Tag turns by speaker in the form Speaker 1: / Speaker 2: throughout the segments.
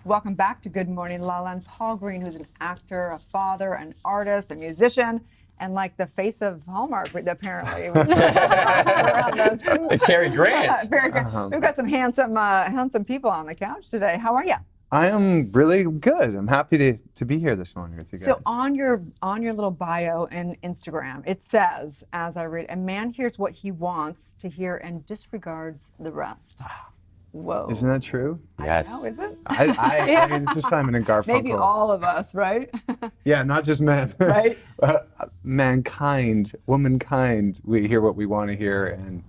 Speaker 1: Welcome back to Good Morning LaLa and Paul Greene, who's an actor, a father, an artist, a musician, and like the face of Hallmark, apparently.
Speaker 2: Cary Grant.
Speaker 1: Very good. We've got some handsome people on the couch today. How are you?
Speaker 3: I am really good. I'm happy to be here this morning with you guys.
Speaker 1: So on your little bio and Instagram, it says, as I read, a man hears what he wants to hear and disregards the rest. Whoa.
Speaker 3: Isn't that true?
Speaker 2: Yes.
Speaker 1: I know, is it?
Speaker 3: I mean, it's a Simon and Garfunkel.
Speaker 1: Maybe all of us, right?
Speaker 3: Yeah, not just men.
Speaker 1: Right?
Speaker 3: Mankind, womankind, we hear what we want to hear and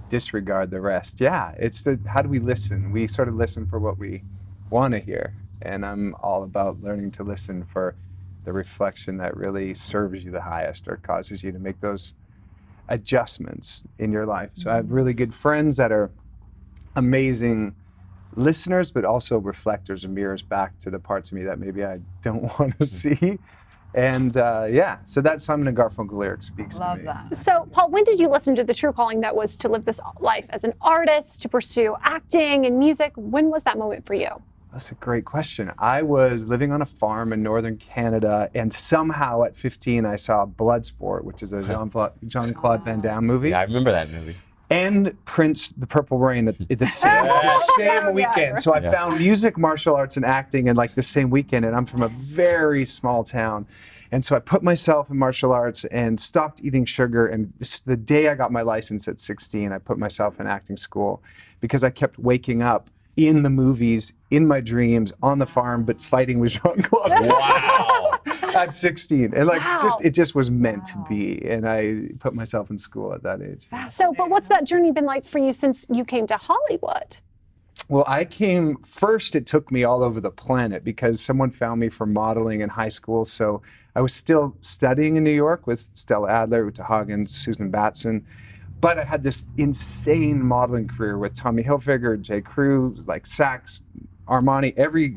Speaker 3: disregard the rest. Yeah, it's how do we listen? We sort of listen for what we want to hear. And I'm all about learning to listen for the reflection that really serves you the highest or causes you to make those adjustments in your life. So I have really good friends that are amazing listeners, but also reflectors and mirrors back to the parts of me that maybe I don't want to see. And so that Simon and Garfunkel lyric speaks to me.
Speaker 1: Love that.
Speaker 4: So, Paul, when did you listen to the true calling that was to live this life as an artist, to pursue acting and music? When was that moment for you?
Speaker 3: That's a great question. I was living on a farm in northern Canada, and somehow at 15 I saw Bloodsport, which is a Jean-Claude Van Damme movie.
Speaker 2: Yeah, I remember that movie.
Speaker 3: And Prince, The Purple Rain at the same weekend. So I found music, martial arts, and acting in like the same weekend, and I'm from a very small town. And so I put myself in martial arts and stopped eating sugar, and the day I got my license at 16, I put myself in acting school because I kept waking up in the movies, in my dreams, on the farm, but fighting with Jean-Claude.
Speaker 2: Wow.
Speaker 3: At 16. And it just was meant to be. And I put myself in school at that age.
Speaker 4: So, but what's that journey been like for you since you came to Hollywood?
Speaker 3: Well, I came first, it took me all over the planet because someone found me for modeling in high school. So I was still studying in New York with Stella Adler, Uta Hagen, Susan Batson. But I had this insane modeling career with Tommy Hilfiger, J. Crew, like Saks, Armani, every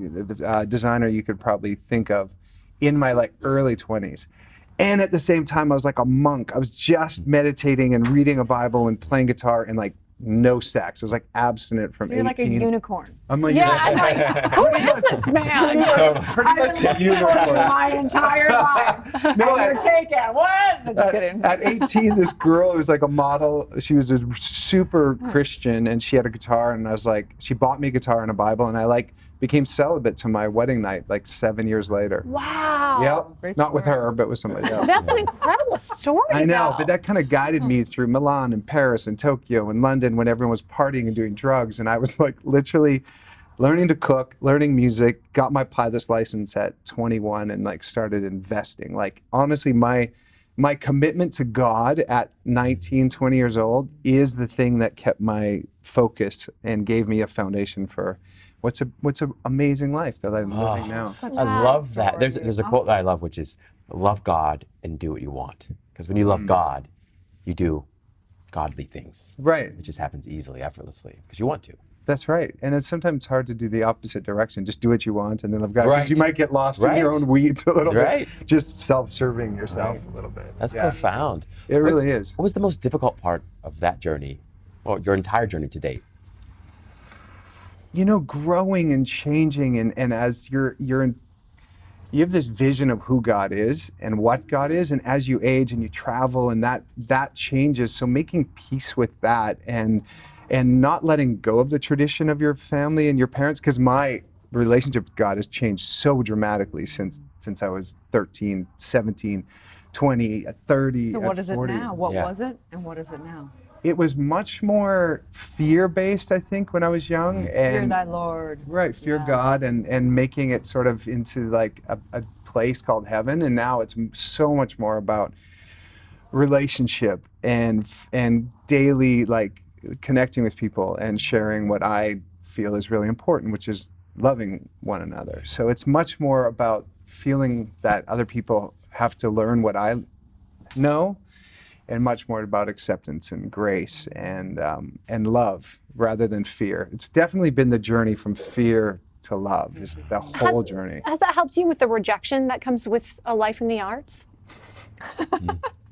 Speaker 3: designer you could probably think of in my like early 20s. And at the same time, I was like a monk. I was just meditating and reading a Bible and playing guitar and like no sex. I was like abstinent from 18.
Speaker 1: So you're like a unicorn.
Speaker 3: I'm a
Speaker 4: I'm like, who is this man?
Speaker 3: pretty much a unicorn.
Speaker 1: My entire life.
Speaker 3: No,
Speaker 1: You're taking what? I'm just kidding.
Speaker 3: At 18, this girl was like a model. She was a super Christian, and she had a guitar. And I was like, she bought me a guitar and a Bible, and I like became celibate to my wedding night, like 7 years later.
Speaker 4: Wow.
Speaker 3: Yep, not with her, but with somebody else.
Speaker 4: That's an incredible story.
Speaker 3: I know,
Speaker 4: though.
Speaker 3: but that kind of guided me through Milan and Paris and Tokyo and London when everyone was partying and doing drugs. And I was like literally learning to cook, learning music, got my pilot's license at 21 and like started investing. Like honestly, my commitment to God at 19, 20 years old is the thing that kept my focus and gave me a foundation for what's an amazing life that I'm living now.
Speaker 2: I love that. There's a quote that I love, which is, love God and do what you want. Because when you love God, you do godly things.
Speaker 3: Right.
Speaker 2: It just happens easily, effortlessly, because you want to.
Speaker 3: That's right. And it's sometimes hard to do the opposite direction. Just do what you want and then love God.
Speaker 2: Right.
Speaker 3: Because you might get lost in your own weeds a little
Speaker 2: Right.
Speaker 3: bit. Just self-serving yourself a little bit.
Speaker 2: That's profound.
Speaker 3: It really is.
Speaker 2: What was the most difficult part of that journey, or your entire journey to date?
Speaker 3: You know, growing and changing, and as you have this vision of who God is and what God is, and as you age and you travel, and that changes. So making peace with that, and not letting go of the tradition of your family and your parents, because my relationship with God has changed so dramatically since I was 13, 17, 20, 30.
Speaker 1: So what is it
Speaker 3: 40.
Speaker 1: now? What was it and what is it now?
Speaker 3: It was much more fear-based, I think, when I was young.
Speaker 1: Fear
Speaker 3: And
Speaker 1: thy Lord.
Speaker 3: right, fear
Speaker 1: Yes.
Speaker 3: God, and making it sort of into like a place called heaven. And now it's so much more about relationship and daily like connecting with people and sharing what I feel is really important, which is loving one another. So it's much more about feeling that other people have to learn what I know, and much more about acceptance and grace and love rather than fear. It's definitely been the journey from fear to love, is the whole journey.
Speaker 4: Has that helped you with the rejection that comes with a life in the arts?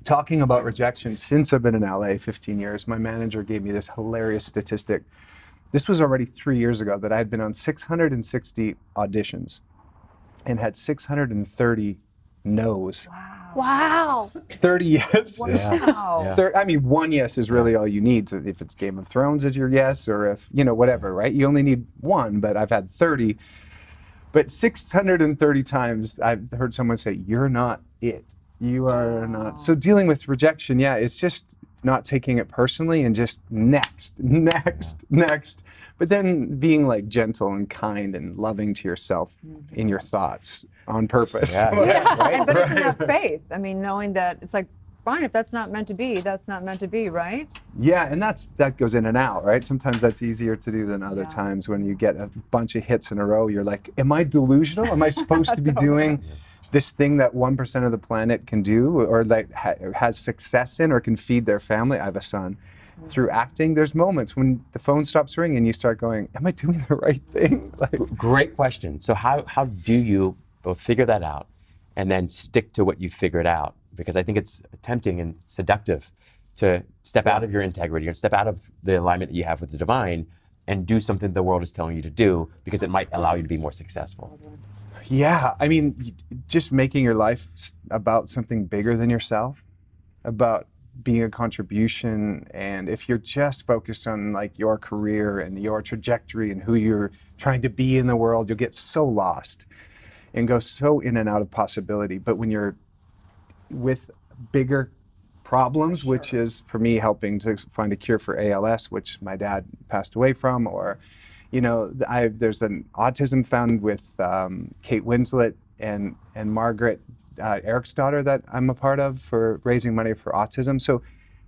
Speaker 3: Talking about rejection, since I've been in LA 15 years, my manager gave me this hilarious statistic this was already 3 years ago, that I had been on 660 auditions and had 630 no's.
Speaker 4: Wow.
Speaker 3: 30 yes.
Speaker 1: Wow.
Speaker 2: Yeah.
Speaker 3: I mean, one yes is really all you need. So if it's Game of Thrones is your yes, or if, whatever, right? You only need one, but I've had 30. But 630 times I've heard someone say, "You're not it. You are not." So dealing with rejection, it's just not taking it personally and just next. But then being like gentle and kind and loving to yourself in your thoughts on purpose.
Speaker 2: Yeah.
Speaker 1: But isn't that faith? I mean, knowing that it's like, fine, if that's not meant to be, that's not meant to be, right?
Speaker 3: Yeah, and that goes in and out, right? Sometimes that's easier to do than other times. When you get a bunch of hits in a row, you're like, am I delusional? Am I supposed to be doing this thing that 1% of the planet can do, or like has success in, or can feed their family? I have a son. Through acting, there's moments when the phone stops ringing and you start going, am I doing the right thing?
Speaker 2: Great question. So how do you both figure that out and then stick to what you figured out? Because I think it's tempting and seductive to step out of your integrity and step out of the alignment that you have with the divine and do something the world is telling you to do, because it might allow you to be more successful.
Speaker 3: Yeah, I mean, just making your life about something bigger than yourself, about being a contribution. And if you're just focused on like your career and your trajectory and who you're trying to be in the world, you'll get so lost and go so in and out of possibility. But when you're with bigger problems, which is for me helping to find a cure for ALS, which my dad passed away from, or there's an autism found with Kate Winslet and Margaret, Eric's daughter, that I'm a part of for raising money for autism. So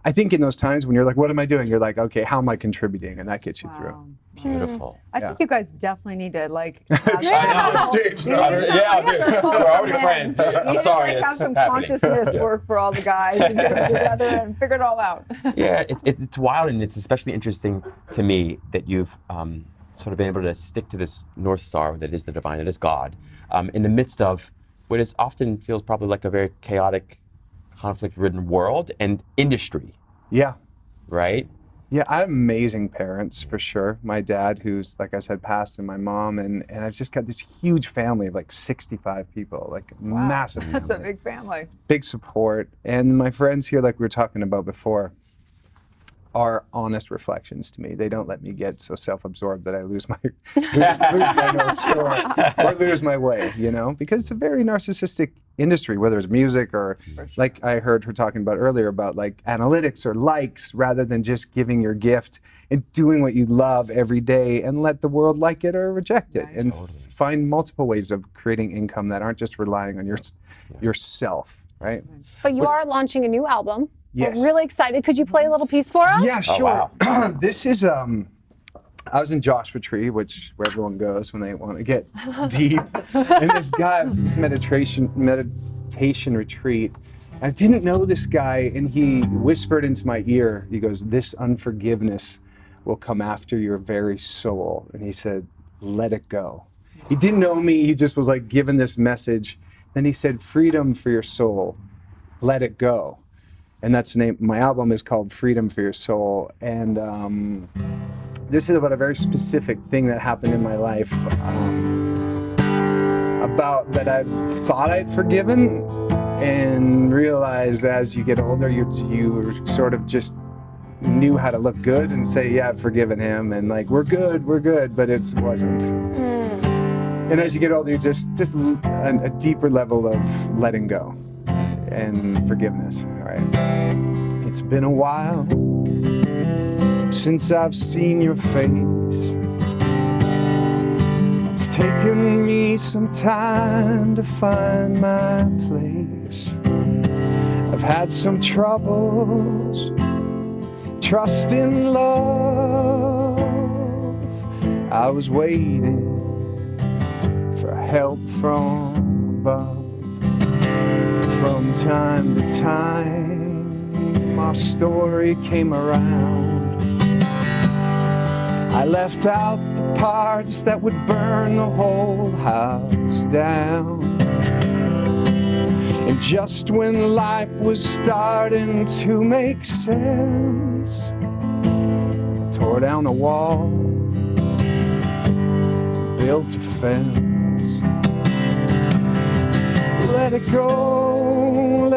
Speaker 3: I think in those times when you're like, what am I doing? You're like, okay, how am I contributing? And that gets you through.
Speaker 2: Beautiful.
Speaker 1: I think you guys definitely need to like.
Speaker 3: Exchange.
Speaker 2: We're already friends. I'm sorry,
Speaker 1: Have
Speaker 2: it's
Speaker 1: some
Speaker 2: happening.
Speaker 1: consciousness work for all the guys and get them together and figure it all out.
Speaker 2: Yeah, it's wild, and it's especially interesting to me that you've sort of been able to stick to this North Star that is the divine, that is God, in the midst of what is often feels probably like a very chaotic, conflict-ridden world and industry.
Speaker 3: Yeah.
Speaker 2: Right?
Speaker 3: Yeah, I have amazing parents for sure. My dad, who's, like I said, passed, and my mom, and I've just got this huge family of like 65 people, like massive family.
Speaker 1: That's a big family.
Speaker 3: Big support. And my friends here, like we were talking about before, are honest reflections to me. They don't let me get so self-absorbed that I lose my North Star or lose my way, because it's a very narcissistic industry, whether it's music or like I heard her talking about earlier about like analytics or likes, rather than just giving your gift and doing what you love every day and let the world like it or reject it, and find multiple ways of creating income that aren't just relying on yourself, right?
Speaker 4: But you are launching a new album.
Speaker 3: Yes.
Speaker 4: We're really excited. Could you play a little piece for us?
Speaker 3: Yeah, sure.
Speaker 2: wow.
Speaker 3: This is I was in Joshua Tree, which where everyone goes when they want to get deep. And this guy was this meditation retreat. I didn't know this guy, and he whispered into my ear. He goes, "This unforgiveness will come after your very soul." And he said, "Let it go." He didn't know me. He just was like given this message. Then he said, "Freedom for your soul. Let it go." And that's the name. My album is called Freedom for Your Soul. And this is about a very specific thing that happened in my life, about that I've thought I'd forgiven, and realized as you get older, you sort of just knew how to look good and say, yeah, I've forgiven him, and like, we're good, but it wasn't. And as you get older, you're just a deeper level of letting go and forgiveness, right? It's been a while since I've seen your face. It's taken me some time to find my place. I've had some troubles trusting love. I was waiting for help from above. From time to time, my story came around. I left out the parts that would burn the whole house down. And just when life was starting to make sense, I tore down a wall built a fence. Let it go,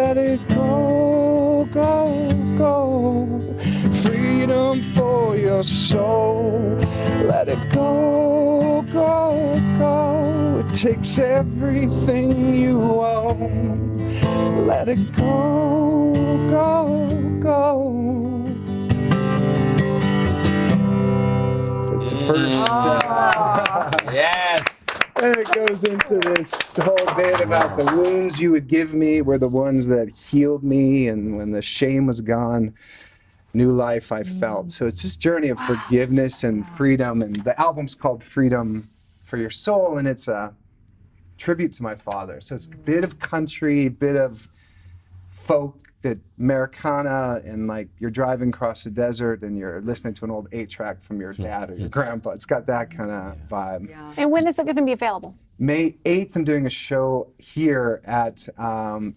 Speaker 3: go, go. Freedom for your soul. Let it go, go, go. It takes everything you own. Let it go, go, go. So it's the first.
Speaker 2: Yes.
Speaker 3: And it goes into this whole bit about the wounds you would give me were the ones that healed me, and when the shame was gone, new life I felt. So it's this journey of forgiveness and freedom, and the album's called Freedom for Your Soul, and it's a tribute to my father. So it's a bit of country, bit of folk, bit Americana, and like you're driving across the desert and you're listening to an old 8-track from your dad or your grandpa. It's got that kind of vibe.
Speaker 1: Yeah.
Speaker 4: And when is it going to be available?
Speaker 3: May 8th, I'm doing a show here at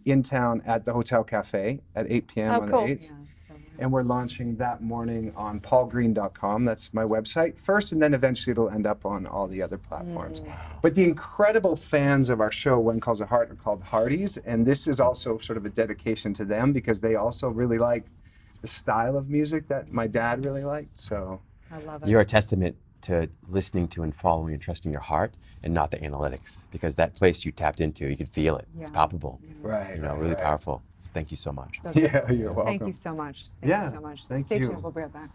Speaker 3: in town at the Hotel Cafe at 8 p.m.
Speaker 4: Oh,
Speaker 3: on
Speaker 4: cool.
Speaker 3: the 8th.
Speaker 1: Yeah, so
Speaker 3: And we're launching that morning on paulgreene.com. That's my website first, and then eventually it'll end up on all the other platforms. But the incredible fans of our show, One Calls a Heart, are called Hearties, and this is also sort of a dedication to them because they also really like the style of music that my dad really liked. So
Speaker 1: I love it.
Speaker 2: You're a testament to listening to and following and trusting your heart and not the analytics, because that place you tapped into, you could feel it. It's
Speaker 1: Yeah.
Speaker 2: palpable.
Speaker 3: right,
Speaker 2: You know, really powerful. So thank you so much.
Speaker 1: So
Speaker 3: Yeah, you're welcome.
Speaker 1: Thank you so much. Thank
Speaker 3: Yeah,
Speaker 1: you so much.
Speaker 3: thank
Speaker 1: Stay
Speaker 3: you.
Speaker 1: tuned. We'll be right back.